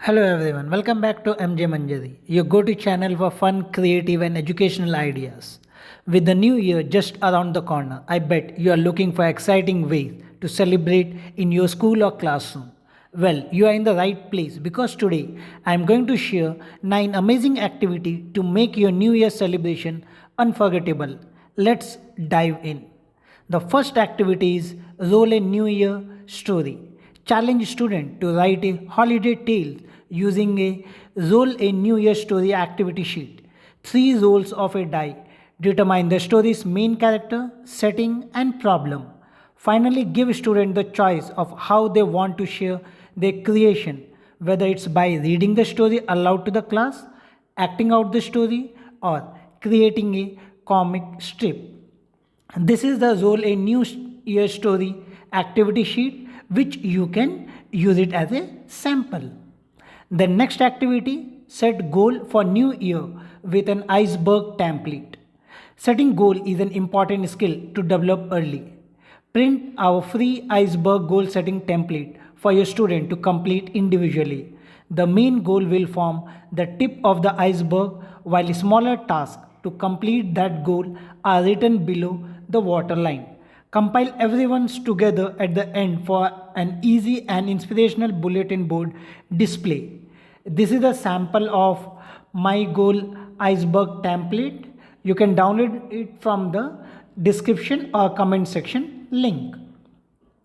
Hello everyone, welcome back to MJ Manjari, your go-to channel for fun, creative and educational ideas. With the new year just around the corner, I bet you are looking for exciting ways to celebrate in your school or classroom. Well, you are in the right place because today I am going to share 9 amazing activities to make your new year celebration unforgettable. Let's dive in. The first activity is Roll a New Year Story. Challenge student to write a holiday tale using a Roll a New Year Story activity sheet. 3 rolls of a die determine the story's main character, setting, and problem. Finally, give students the choice of how they want to share their creation, whether it's by reading the story aloud to the class, acting out the story, or creating a comic strip. This is the Roll a New Year Story activity sheet, which you can use it as a sample. The next activity, set goal for new year with an iceberg template. Setting goal is an important skill to develop early. Print our free iceberg goal setting template for your student to complete individually. The main goal will form the tip of the iceberg, while smaller tasks to complete that goal are written below the waterline. Compile everyone's together at the end for an easy and inspirational bulletin board display. This is a sample of my goal iceberg template. You can download it from the description or comment section link.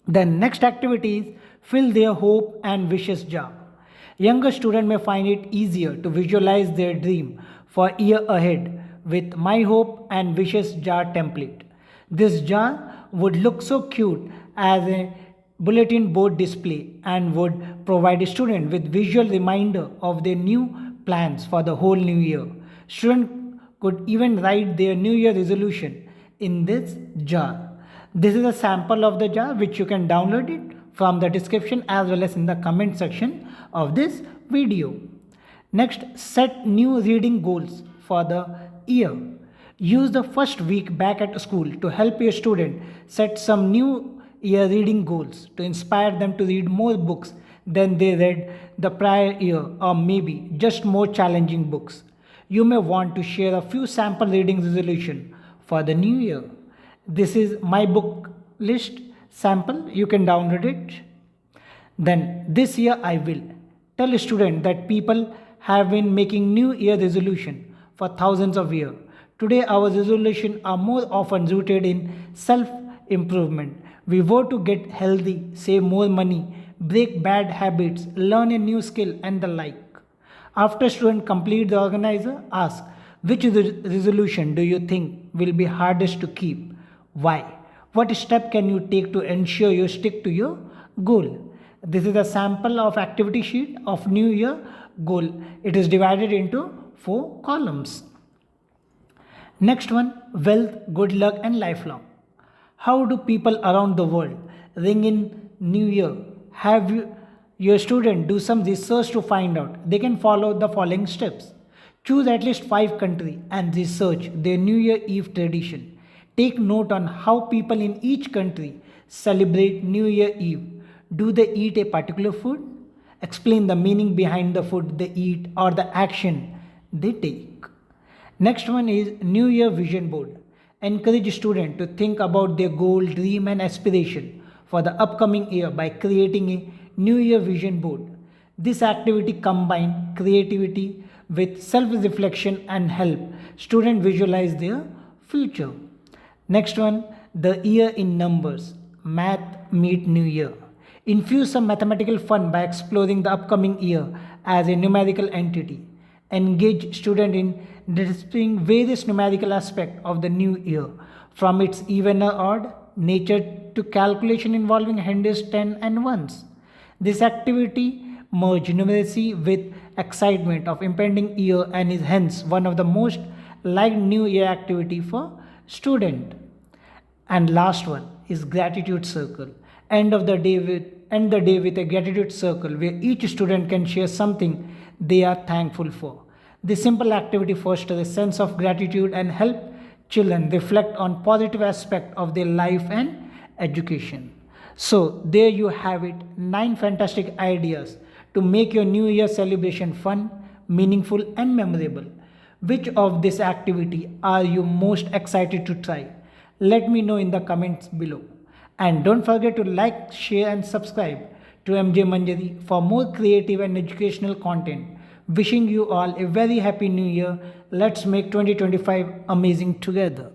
The next activity is fill their hope and wishes jar. Younger students may find it easier to visualize their dream for year ahead with my hope and wishes jar template. This jar would look so cute as a bulletin board display and would provide a student with visual reminder of their new plans for the whole new year. Students could even write their new year resolution in this jar. This is a sample of the jar which you can download it from the description as well as in the comment section of this video. Next, set new reading goals for the year. Use the first week back at school to help your student set some new year reading goals to inspire them to read more books than they read the prior year, or maybe just more challenging books. You may want to share a few sample reading resolution for the new year. This is my book list sample. You can download it. Then this year I will tell a student that people have been making new year resolution for thousands of years. Today our resolutions are more often rooted in self improvement. We vote to get healthy, save more money, break bad habits, learn a new skill, and the like. After student complete, the organizer asks, which resolution do you think will be hardest to keep? Why? What step can you take to ensure you stick to your goal? This is a sample of activity sheet of New Year goal. It is divided into 4 columns. Next one, wealth, good luck and lifelong. How do people around the world ring in New Year? Have your student do some research to find out. They can follow the following steps. Choose at least 5 countries and research their New Year Eve tradition. Take note on how people in each country celebrate New Year Eve. Do they eat a particular food? Explain the meaning behind the food they eat or the action they take. Next one is New Year Vision Board. Encourage students to think about their goal, dream and aspiration for the upcoming year by creating a New Year Vision Board. This activity combines creativity with self-reflection and help students visualize their future. Next one, the year in numbers. Math meet New Year. Infuse some mathematical fun by exploring the upcoming year as a numerical entity. Engage students in discussing various numerical aspects of the new year, from its even or odd nature to calculation involving hundreds, 10 and ones. This activity merges numeracy with excitement of impending year and is hence one of the most liked new year activity for student. And last one is gratitude circle. End the day with a gratitude circle where each student can share something they are thankful for. This simple activity fosters a sense of gratitude and help children reflect on positive aspects of their life and education. So there you have it, 9 fantastic ideas to make your New Year celebration fun, meaningful, and memorable. Which of this activity are you most excited to try? Let me know in the comments below. And don't forget to like, share, and subscribe to MJ Manjari for more creative and educational content. Wishing you all a very happy new year. Let's make 2025 amazing together.